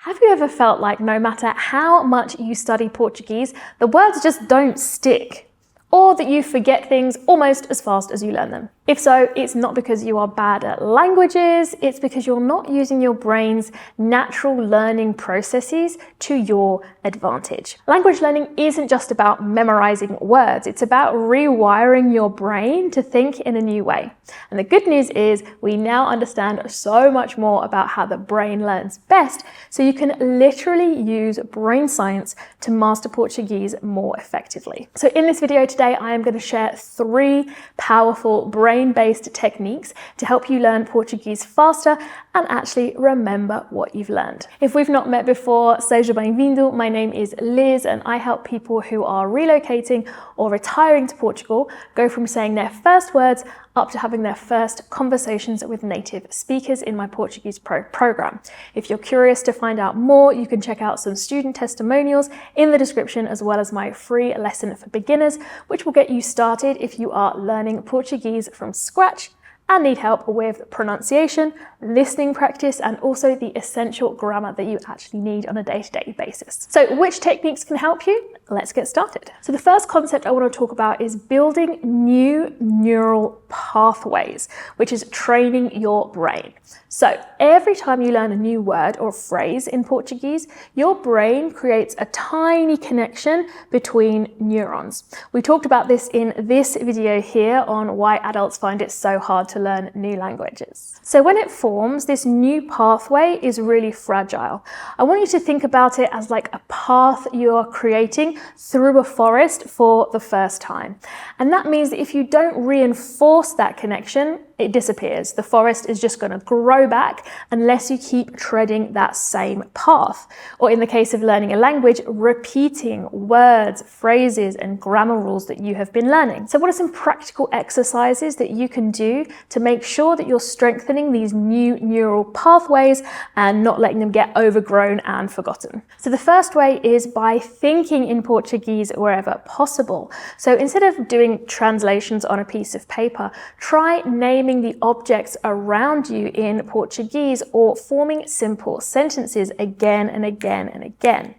Have you ever felt like no matter how much you study Portuguese, the words just don't stick? Or that you forget things almost as fast as you learn them? If so, it's not because you are bad at languages, it's because you're not using your brain's natural learning processes to your advantage. Language learning isn't just about memorizing words, it's about rewiring your brain to think in a new way. And the good news is we now understand so much more about how the brain learns best, so you can literally use brain science to master Portuguese more effectively. So in this video today, I am going to share 3 powerful brain-based techniques to help you learn Portuguese faster and actually remember what you've learned. If we've not met before, seja bem-vindo. My name is Liz and I help people who are relocating or retiring to Portugal go from saying their first words up to having their first conversations with native speakers in my Portuguese Pro program. If you're curious to find out more, you can check out some student testimonials in the description, as well as my free lesson for beginners, which will get you started if you are learning Portuguese from scratch and need help with pronunciation, listening practice, and also the essential grammar that you actually need on a day-to-day basis. So which techniques can help you? Let's get started. So the first concept I want to talk about is building new neural pathways, which is training your brain. So every time you learn a new word or phrase in Portuguese, your brain creates a tiny connection between neurons. We talked about this in this video here on why adults find it so hard to learn new languages. So when it forms, this new pathway is really fragile. I want you to think about it as like a path you are creating through a forest for the first time. And that means that if you don't reinforce that connection, it disappears. The forest is just going to grow back unless you keep treading that same path. Or in the case of learning a language, repeating words, phrases, and grammar rules that you have been learning. So what are some practical exercises that you can do to make sure that you're strengthening these new neural pathways and not letting them get overgrown and forgotten? So the first way is by thinking in Portuguese wherever possible. So instead of doing translations on a piece of paper, try naming the objects around you in Portuguese or forming simple sentences again and again and again.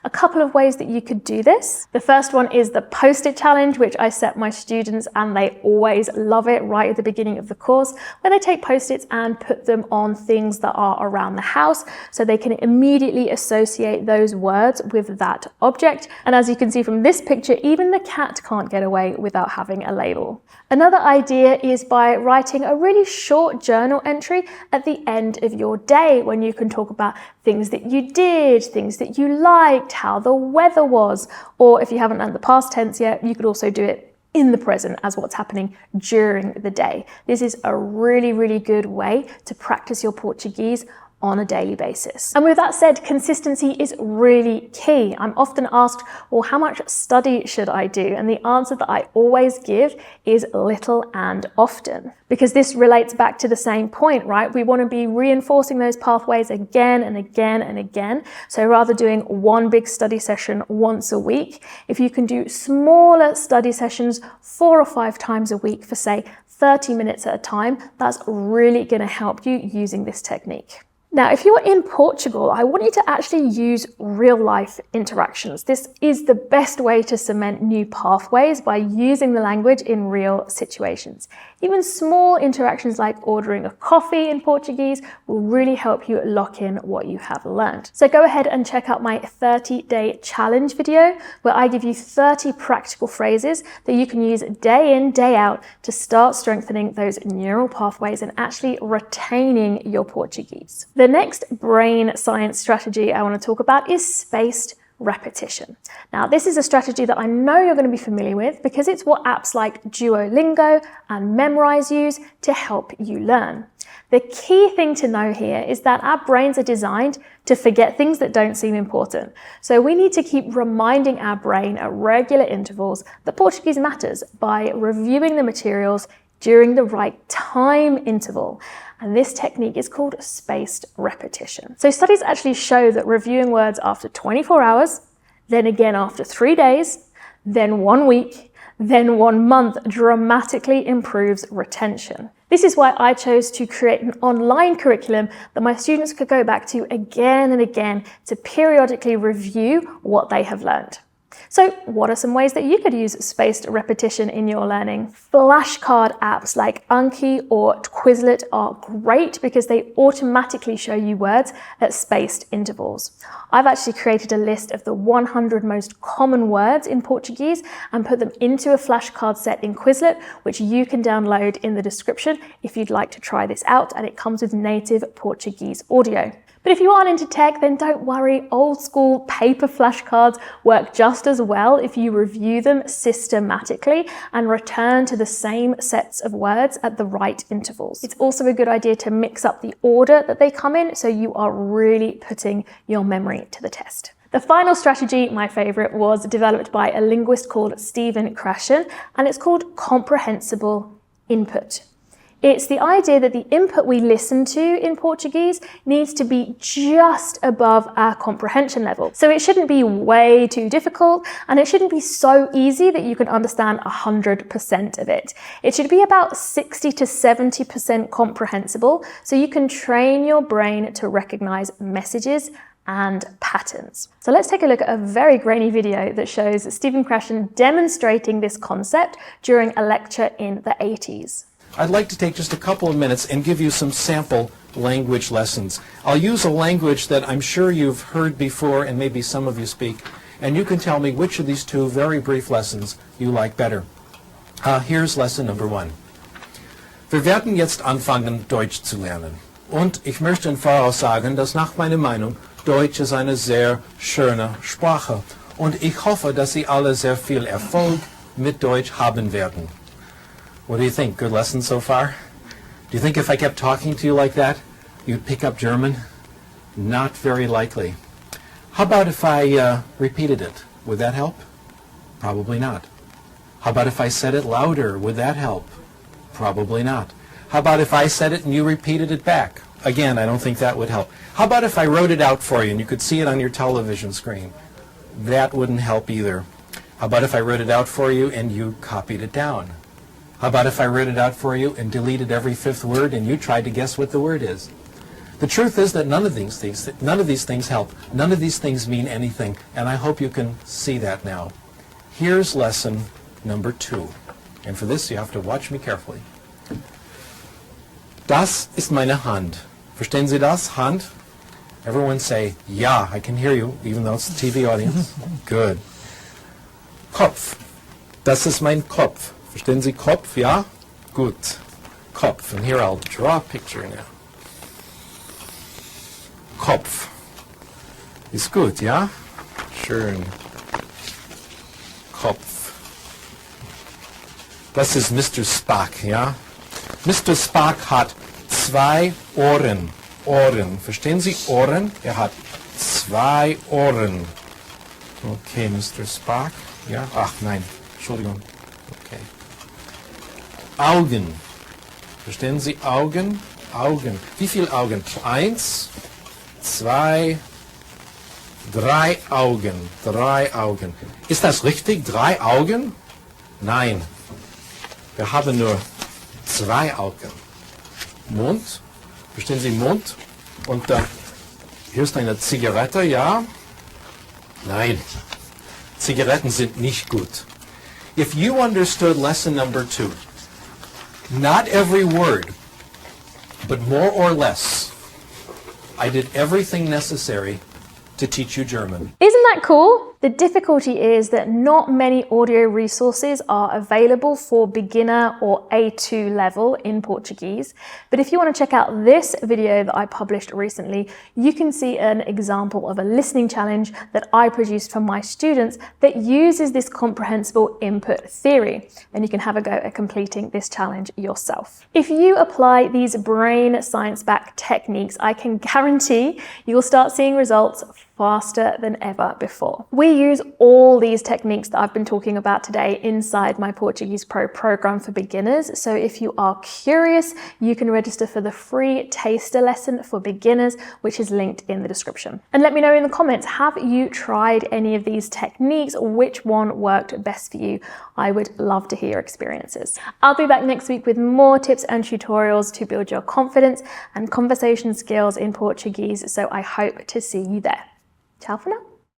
A couple of ways that you could do this. The first one is the post-it challenge, which I set my students and they always love it right at the beginning of the course, where they take post-its and put them on things that are around the house so they can immediately associate those words with that object. And as you can see from this picture, even the cat can't get away without having a label. Another idea is by writing a really short journal entry at the end of your day when you can talk about things that you did, things that you liked, how the weather was, or if you haven't learned the past tense yet, you could also do it in the present as what's happening during the day. This is a really, really good way to practice your Portuguese on a daily basis. And with that said, consistency is really key. I'm often asked, well, how much study should I do? And the answer that I always give is little and often, because this relates back to the same point, right? We want to be reinforcing those pathways again and again and again. So rather doing one big study session once a week, if you can do smaller study sessions 4 or 5 times a week for say 30 minutes at a time, that's really going to help you using this technique. Now, if you're in Portugal, I want you to actually use real-life interactions. This is the best way to cement new pathways by using the language in real situations. Even small interactions like ordering a coffee in Portuguese will really help you lock in what you have learned. So go ahead and check out my 30-day challenge video, where I give you 30 practical phrases that you can use day in, day out to start strengthening those neural pathways and actually retaining your Portuguese. The next brain science strategy I want to talk about is spaced repetition. Now, this is a strategy that I know you're going to be familiar with because it's what apps like Duolingo and Memrise use to help you learn. The key thing to know here is that our brains are designed to forget things that don't seem important. So we need to keep reminding our brain at regular intervals that Portuguese matters by reviewing the materials during the right time interval. And this technique is called spaced repetition. So studies actually show that reviewing words after 24 hours, then again after 3 days, then 1 week, then 1 month dramatically improves retention. This is why I chose to create an online curriculum that my students could go back to again and again to periodically review what they have learned. So what are some ways that you could use spaced repetition in your learning? Flashcard apps like Anki or Quizlet are great because they automatically show you words at spaced intervals. I've actually created a list of the 100 most common words in Portuguese and put them into a flashcard set in Quizlet, which you can download in the description if you'd like to try this out, and it comes with native Portuguese audio. But if you aren't into tech, then don't worry, old school paper flashcards work just as well if you review them systematically and return to the same sets of words at the right intervals. It's also a good idea to mix up the order that they come in so you are really putting your memory to the test. The final strategy, my favorite, was developed by a linguist called Stephen Krashen, and it's called Comprehensible input. It's the idea that the input we listen to in Portuguese needs to be just above our comprehension level. So it shouldn't be way too difficult, and it shouldn't be so easy that you can understand 100% of it. It should be about 60 to 70% comprehensible, so you can train your brain to recognize messages and patterns. So let's take a look at a very grainy video that shows Stephen Krashen demonstrating this concept during a lecture in the 80s. I'd like to take just a couple of minutes and give you some sample language lessons. I'll use a language that I'm sure you've heard before and maybe some of you speak, and you can tell me which of these two very brief lessons you like better. Here's lesson number 1. Wir werden jetzt anfangen, Deutsch zu lernen. Und ich möchte im Voraus sagen, dass nach meiner Meinung Deutsch ist eine sehr schöne Sprache. Und ich hoffe, dass Sie alle sehr viel Erfolg mit Deutsch haben werden. What do you think? Good lesson so far? Do you think if I kept talking to you like that, you'd pick up German? Not very likely. How about if I repeated it? Would that help? Probably not. How about if I said it louder? Would that help? Probably not. How about if I said it and you repeated it back? Again, I don't think that would help. How about if I wrote it out for you and you could see it on your television screen? That wouldn't help either. How about if I wrote it out for you and you copied it down? How about if I wrote it out for you and deleted every 5th word and you tried to guess what the word is? The truth is that none of these things help. None of these things mean anything, and I hope you can see that now. Here's lesson number 2. And for this, you have to watch me carefully. Das ist meine Hand. Verstehen Sie das? Hand? Everyone say, ja, I can hear you, even though it's a TV audience. Good. Kopf. Das ist mein Kopf. Verstehen Sie Kopf? Ja? Gut. Kopf. And here I'll draw a picture now. Kopf. Ist gut, ja? Schön. Kopf. Das ist Mr. Spock, ja? Mr. Spock hat 2 Ohren. Ohren. Verstehen Sie Ohren? Er hat 2 Ohren. Okay, Mr. Spock. Ja? Ach, nein. Entschuldigung. Okay. Augen. Verstehen Sie Augen? Augen. Wie viele Augen? 1, 2, 3 Augen. 3 Augen. Ist das richtig? 3 Augen? Nein. Wir haben nur 2 Augen. Mund. Verstehen Sie Mund? Und hier ist eine Zigarette, ja? Nein. Zigaretten sind nicht gut. If you understood lesson number 2, not every word, but more or less, I did everything necessary to teach you German. Isn't that cool? The difficulty is that not many audio resources are available for beginner or A2 level in Portuguese. But if you want to check out this video that I published recently, you can see an example of a listening challenge that I produced for my students that uses this comprehensible input theory. And you can have a go at completing this challenge yourself. If you apply these brain science-backed techniques, I can guarantee you'll start seeing results faster than ever before. We use all these techniques that I've been talking about today inside my Portuguese Pro program for beginners. So if you are curious, you can register for the free taster lesson for beginners, which is linked in the description. And let me know in the comments, have you tried any of these techniques? Which one worked best for you? I would love to hear your experiences. I'll be back next week with more tips and tutorials to build your confidence and conversation skills in Portuguese, so I hope to see you there. Ciao for now.